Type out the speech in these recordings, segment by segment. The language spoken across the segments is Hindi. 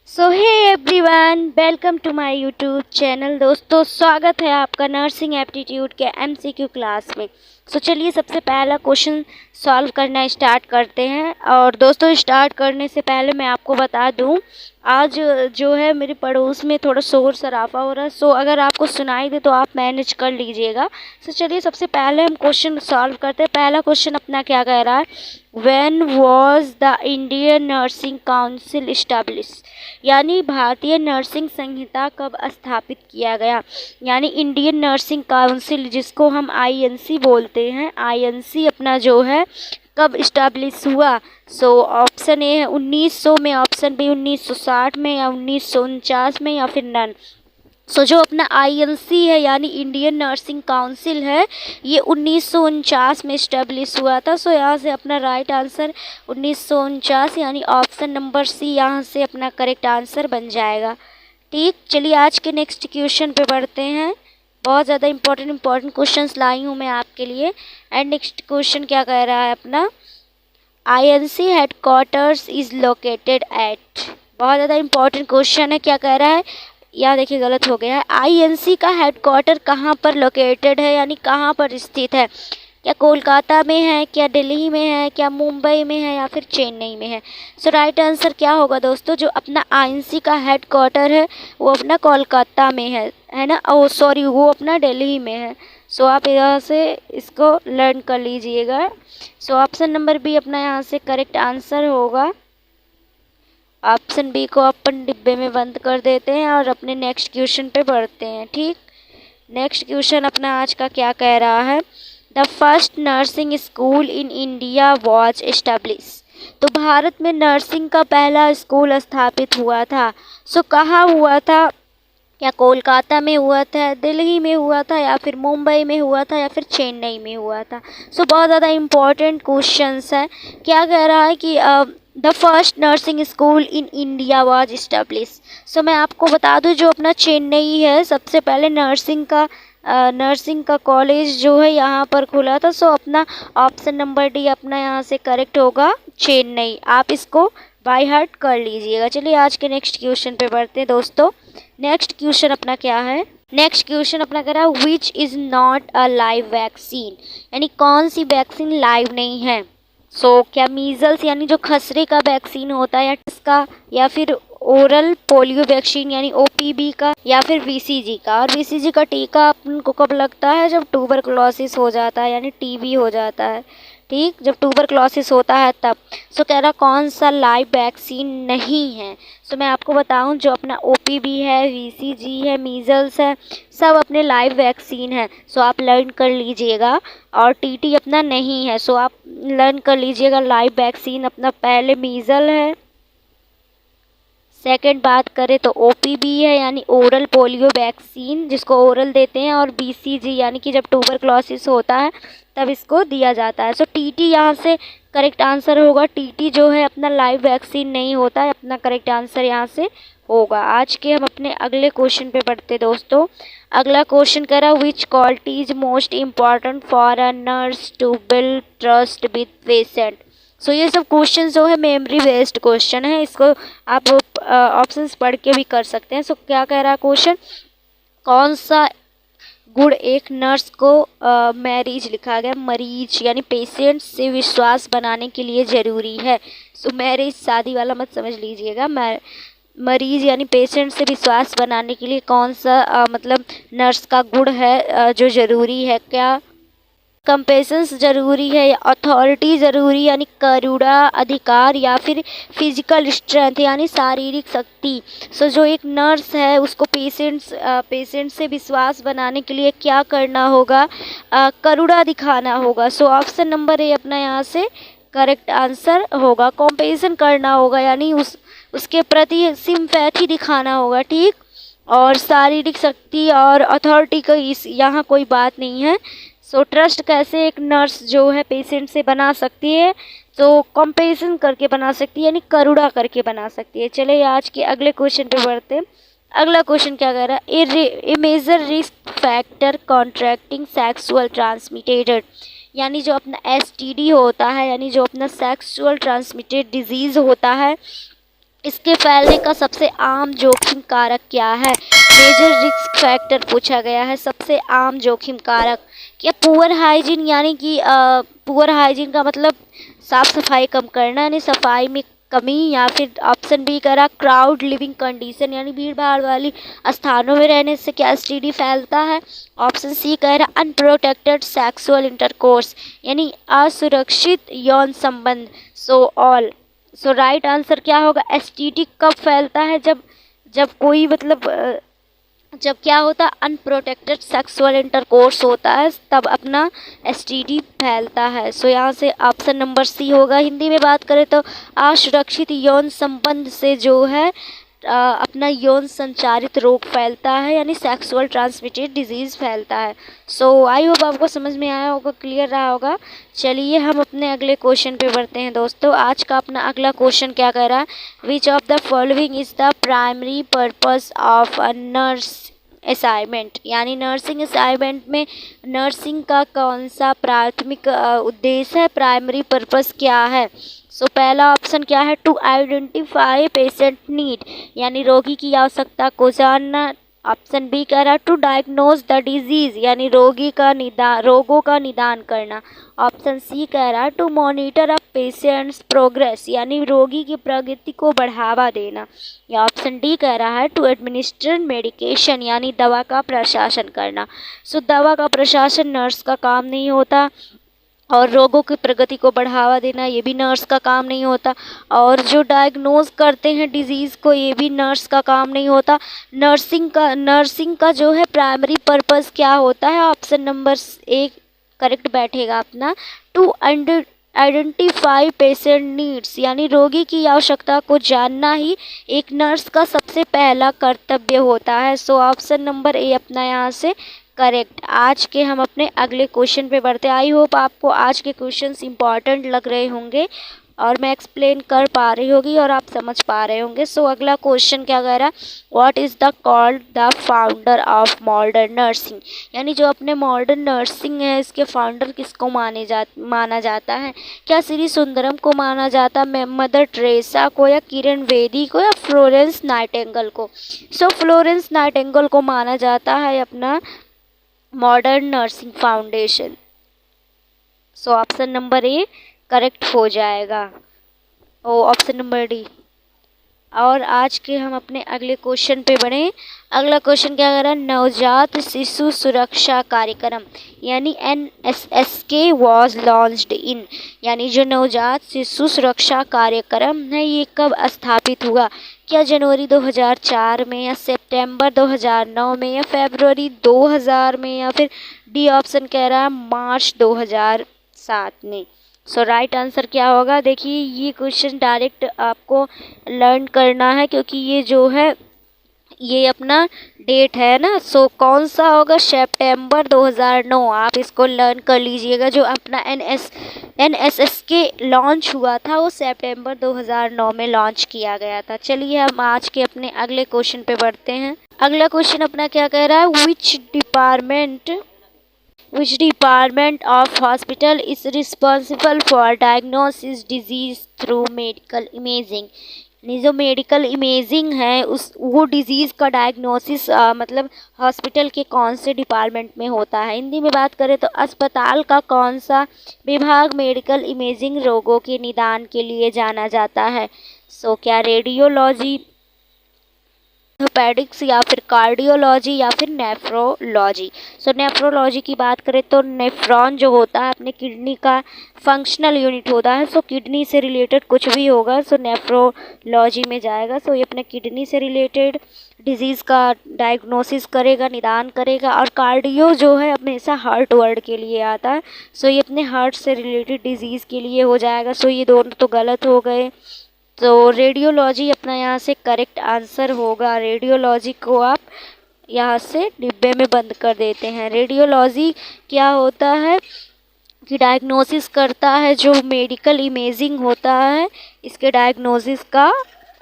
So hey everyone, welcome to my YouTube channel. दोस्तों, स्वागत है आपका नर्सिंग एप्टीट्यूड के एमसीक्यू क्लास में। चलिए सबसे पहला क्वेश्चन सॉल्व करना स्टार्ट करते हैं। और दोस्तों, स्टार्ट करने से पहले मैं आपको बता दूं, आज जो है मेरे पड़ोस में थोड़ा शोर शराबा हो रहा है। अगर आपको सुनाई दे तो आप मैनेज कर लीजिएगा। चलिए सबसे पहले हम क्वेश्चन सॉल्व करते हैं। पहला क्वेश्चन अपना क्या कह रहा है, when was the Indian nursing council establish, यानी भारतीय नर्सिंग संहिता कब स्थापित किया गया। यानी इंडियन नर्सिंग काउंसिल, जिसको हम आईएनसी बोलते हैं, आईएनसी अपना जो है कब इस्टेब्लिश हुआ। ऑप्शन ए है 1900 में, ऑप्शन बी 1960 में, या 1949 में, या फिर नन। जो अपना आईएनसी है यानी इंडियन नर्सिंग काउंसिल है, ये 1949 में इस्टेब्लिश हुआ था। यहाँ से अपना राइट आंसर 1949 यानी ऑप्शन नंबर सी यहाँ से अपना करेक्ट आंसर बन जाएगा। ठीक, चलिए आज के नेक्स्ट क्वेश्चन पे बढ़ते हैं। बहुत ज़्यादा इंपॉर्टेंट क्वेश्चंस लाई हूँ मैं आपके लिए। एंड नेक्स्ट क्वेश्चन क्या कह रहा है अपना, INC headquarters is located at. बहुत ज़्यादा इंपॉर्टेंट क्वेश्चन है। क्या कह रहा है, यहाँ देखिए गलत हो गया है। आईएनसी का हेडक्वार्टर कहाँ पर लोकेटेड है, यानी कहाँ पर स्थित है। क्या कोलकाता में है, क्या दिल्ली में है, क्या मुंबई में है, या फिर चेन्नई में है। राइट आंसर क्या होगा दोस्तों, जो अपना आईएनसी का हेडक्वार्टर है वो अपना कोलकाता में है ना। सॉरी, वो अपना दिल्ली में है। आप यहाँ से इसको लर्न कर लीजिएगा। ऑप्शन नंबर बी अपना यहाँ से करेक्ट आंसर होगा। ऑप्शन बी को अपन डिब्बे में बंद कर देते हैं और अपने नेक्स्ट क्वेश्चन पे बढ़ते हैं। ठीक, नेक्स्ट क्वेश्चन अपना आज का क्या कह रहा है, the first nursing school in India was establish. तो भारत में नर्सिंग का पहला स्कूल स्थापित हुआ था। कहाँ हुआ था, क्या कोलकाता में हुआ था, दिल्ली में हुआ था, या फिर मुंबई में हुआ था, या फिर चेन्नई में हुआ था। बहुत ज़्यादा इम्पोर्टेंट क्वेश्चंस है। क्या कह रहा है कि the first nursing school in India was establish. मैं आपको बता दूं, जो अपना चेन्नई है, सबसे पहले नर्सिंग का कॉलेज जो है यहाँ पर खुला था। अपना ऑप्शन नंबर डी अपना यहाँ से करेक्ट होगा, चेन्नई। आप इसको बाय हार्ट कर लीजिएगा। चलिए आज के नेक्स्ट क्वेश्चन पे बढ़ते हैं दोस्तों। नेक्स्ट क्वेश्चन अपना क्या है, नेक्स्ट क्वेश्चन अपना कह रहा है, which is not a live vaccine, यानी कौन सी वैक्सीन लाइव नहीं है। क्या मीजल्स यानी जो खसरे का वैक्सीन होता है, या इसका, या फिर ओरल पोलियो वैक्सीन यानी ओपीवी का, या फिर बीसीजी का। और बीसीजी का टीका अपन को कब लगता है, जब ट्यूबरकुलोसिस हो जाता है यानी टीबी हो जाता है। ठीक, जब ट्यूबरकुलोसिस होता है तब। कह रहा कौन सा लाइव वैक्सीन नहीं है। मैं आपको बताऊं, जो अपना ओपीवी है, बीसीजी है, मीजल्स है, सब अपने लाइव वैक्सीन है। आप लर्न कर लीजिएगा। और टीटी अपना नहीं है। आप लर्न कर लीजिएगा। लाइव वैक्सीन अपना पहले मीजल है, सेकंड बात करें तो ओपीवी है यानी ओरल पोलियो वैक्सीन, जिसको ओरल देते हैं, और बीसीजी यानी कि जब ट्यूबरकुलोसिस होता है तब इसको दिया जाता है। टीटी यहाँ से करेक्ट आंसर होगा। टीटी जो है अपना लाइव वैक्सीन नहीं होता है, अपना करेक्ट आंसर यहाँ से होगा। आज के हम अपने अगले क्वेश्चन पे बढ़ते दोस्तों। अगला क्वेश्चन कह रहा है, which quality is most important for a nurse to build trust with patient. ये सब क्वेश्चन जो है मेमोरी बेस्ड क्वेश्चन है, इसको आप ऑप्शंस पढ़ के भी कर सकते हैं। क्या कह रहा है क्वेश्चन, कौन सा गुण एक नर्स को मरीज लिखा गया, मरीज यानी पेशेंट से विश्वास बनाने के लिए ज़रूरी है। मैरिज शादी वाला मत समझ लीजिएगा। मरीज यानी पेशेंट से विश्वास बनाने के लिए कौन सा मतलब नर्स का गुण है जो ज़रूरी है। क्या कंपेशंस ज़रूरी है, या अथॉरिटी ज़रूरी यानी करुणा अधिकार, या फिर फिजिकल स्ट्रेंथ यानी शारीरिक शक्ति। जो एक नर्स है उसको पेशेंट से विश्वास बनाने के लिए क्या करना होगा, करुणा दिखाना होगा। ऑप्शन नंबर ए अपना यहाँ से करेक्ट आंसर होगा। कॉम्पेशन करना होगा यानी उसके प्रति सिंपैथी दिखाना होगा। ठीक, और शारीरिक शक्ति और अथॉरिटी का यहाँ कोई बात नहीं है। ट्रस्ट कैसे एक नर्स जो है पेशेंट से बना सकती है, कंपेशन करके बना सकती है, यानी करुणा करके बना सकती है। चलिए आज के अगले क्वेश्चन पे बढ़ते हैं। अगला क्वेश्चन क्या कह रहा है, a major risk factor contracting sexual transmitted, यानी जो अपना एसटीडी होता है, यानी जो अपना सेक्सुअल ट्रांसमिटेड डिजीज़ होता है, इसके फैलने का सबसे आम जोखिम कारक क्या है? मेजर रिस्क फैक्टर पूछा गया है, सबसे आम जोखिम कारक। क्या पुअर हाइजीन, यानी कि पुअर हाइजीन का मतलब साफ सफाई कम करना, यानी सफाई में कमी, या फिर ऑप्शन बी कह रहा क्राउड लिविंग कंडीशन, यानी भीड़ भाड़ वाली स्थानों में रहने से क्या एसटीडी फैलता है। ऑप्शन सी कह रहा अनप्रोटेक्टेड सेक्सुअल इंटरकोर्स, यानी असुरक्षित यौन संबंध। सो राइट आंसर क्या होगा? एसटीडी कब फैलता है? जब जब कोई मतलब जब क्या होता है, अनप्रोटेक्टेड सेक्सुअल इंटरकोर्स होता है, तब अपना एसटीडी फैलता है। सो यहाँ से ऑप्शन नंबर सी होगा। हिंदी में बात करें तो असुरक्षित यौन संबंध से जो है अपना यौन संचारित रोग फैलता है, यानी सेक्सुअल ट्रांसमिटेड डिजीज़ फैलता है। सो आई होप आपको समझ में आया होगा, क्लियर रहा होगा। चलिए हम अपने अगले क्वेश्चन पे बढ़ते हैं दोस्तों। आज का अपना अगला क्वेश्चन क्या कह रहा है? Which of the following is the primary purpose of a nurse assignment, यानी नर्सिंग असाइनमेंट में नर्सिंग का कौन सा प्राथमिक उद्देश्य है, प्राइमरी पर्पस क्या है? सो पहला ऑप्शन क्या है? टू आइडेंटिफाई पेशेंट नीड, यानी रोगी की आवश्यकता को जानना। ऑप्शन बी कह रहा है टू डायग्नोज द डिजीज़, यानी रोगों का निदान करना। ऑप्शन सी कह रहा है to monitor a patients progress, यानी रोगी की प्रगति को बढ़ावा देना। या ऑप्शन डी कह रहा है टू एडमिनिस्टर मेडिकेशन, यानी दवा का प्रशासन करना। सो दवा का प्रशासन नर्स का काम नहीं होता, और रोगों की प्रगति को बढ़ावा देना ये भी नर्स का काम नहीं होता, और जो डायग्नोज करते हैं डिजीज़ को ये भी नर्स का काम नहीं होता। नर्सिंग का जो है प्राइमरी पर्पस क्या होता है? ऑप्शन नंबर ए करेक्ट बैठेगा अपना, टू आइडेंटिफाई पेशेंट नीड्स, यानी रोगी की आवश्यकता को जानना ही एक नर्स का सबसे पहला कर्तव्य होता है। सो ऑप्शन नंबर ए अपना यहाँ से करेक्ट। आज के हम अपने अगले क्वेश्चन पे बढ़ते हैं। आई होप आपको आज के क्वेश्चंस इंपॉर्टेंट लग रहे होंगे और मैं एक्सप्लेन कर पा रही होगी और आप समझ पा रहे होंगे। सो अगला क्वेश्चन क्या कह रहा है? What is the called the founder of modern nursing, यानी जो अपने मॉडर्न नर्सिंग है इसके फाउंडर किसको माना जाता है? क्या श्री सुंदरम को माना जाता है, मदर टेरेसा को, या किरण बेदी को, या फ्लोरेंस नाइटिंगेल को? सो फ्लोरेंस नाइटिंगेल को माना जाता है अपना modern nursing foundation. So option number A correct हो जाएगा, ऑप्शन नंबर डी। और आज के हम अपने अगले क्वेश्चन पे बढ़े। अगला क्वेश्चन क्या कर रहा है? नवजात शिशु सुरक्षा कार्यक्रम, यानी NSSK वॉज लॉन्च्ड इन, यानी जो नवजात शिशु सुरक्षा कार्यक्रम है ये कब स्थापित हुआ? क्या जनवरी 2004 में, या सितंबर 2009 में, या फरवरी 2000 में, या फिर डी ऑप्शन कह रहा है मार्च 2007 में? सो राइट आंसर क्या होगा? देखिए ये क्वेश्चन डायरेक्ट आपको लर्न करना है, क्योंकि ये जो है ये अपना डेट है ना। सो कौन सा होगा? सितंबर 2009। आप इसको लर्न कर लीजिएगा। जो अपना NSSK लॉन्च हुआ था वो सितंबर 2009 में लॉन्च किया गया था। चलिए हम आज के अपने अगले क्वेश्चन पे बढ़ते हैं। अगला क्वेश्चन अपना क्या कह रहा है? Which department of hospital is responsible for diagnosis disease through medical imaging, यानी जो मेडिकल इमेजिंग है वो डिज़ीज़ का डायग्नोसिस मतलब हॉस्पिटल के कौन से डिपार्टमेंट में होता है? हिंदी में बात करें तो अस्पताल का कौन सा विभाग मेडिकल इमेजिंग रोगों के निदान के लिए जाना जाता है? सो क्या रेडियोलॉजी, ऑर्थोपेडिक्स, या फिर कार्डियोलॉजी, या फिर नेफ्रोलॉजी? सो नेफ्रोलॉजी की बात करें तो नेफ्रॉन जो होता है अपने किडनी का फंक्शनल यूनिट होता है। सो किडनी से रिलेटेड कुछ भी होगा सो नेफ्रोलॉजी में जाएगा। सो ये अपने किडनी से रिलेटेड डिजीज़ का डायग्नोसिस करेगा, निदान करेगा। और कार्डियो जो है हमेशा हार्ट वर्ड के लिए आता है। सो ये अपने हार्ट से रिलेटेड डिजीज़ के लिए हो जाएगा। सो ये दोनों तो गलत हो गए। तो रेडियोलॉजी अपना यहाँ से करेक्ट आंसर होगा। रेडियोलॉजी को आप यहाँ से डिब्बे में बंद कर देते हैं। रेडियोलॉजी क्या होता है कि डायग्नोसिस करता है, जो मेडिकल इमेजिंग होता है इसके डायग्नोसिस का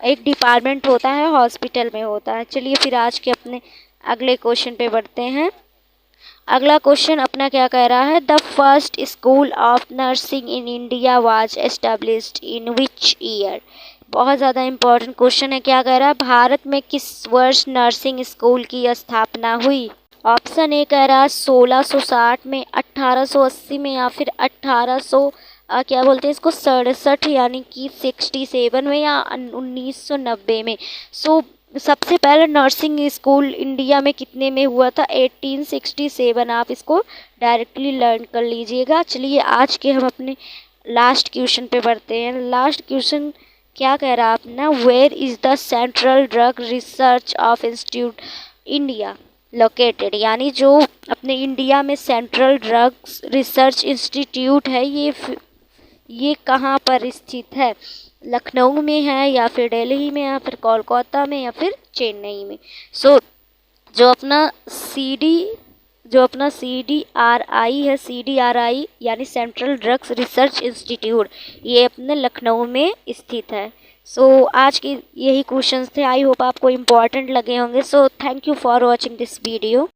एक डिपार्टमेंट होता है, हॉस्पिटल में होता है। चलिए फिर आज के अपने अगले क्वेश्चन पे बढ़ते हैं। अगला क्वेश्चन अपना क्या कह रहा है? The first school of nursing in India was established in which year? बहुत ज़्यादा इम्पोर्टेंट क्वेश्चन है। क्या कह रहा है, भारत में किस वर्ष नर्सिंग स्कूल की स्थापना हुई? ऑप्शन ए कह रहा है 1660 में, 1880 में, या फिर 1800 क्या बोलते हैं इसको 67 यानी कि 67 में, या 1990 में। सबसे पहले नर्सिंग स्कूल इंडिया में कितने में हुआ था? 1867। आप इसको डायरेक्टली लर्न कर लीजिएगा। चलिए आज के हम अपने लास्ट क्वेश्चन पे बढ़ते हैं। लास्ट क्वेश्चन क्या कह रहा है अपना, where is the central drug research of institute India located? यानी जो अपने इंडिया में सेंट्रल ड्रग्स रिसर्च इंस्टीट्यूट है ये कहाँ पर स्थित है? लखनऊ में है, या फिर दिल्ली में, या फिर कोलकाता में, या फिर चेन्नई में? जो अपना CDRI है, CDRI यानी सेंट्रल ड्रग्स रिसर्च इंस्टीट्यूट, ये अपने लखनऊ में स्थित है। आज के यही क्वेश्चंस थे। आई होप आपको इम्पोर्टेंट लगे होंगे। Thank you for watching this video.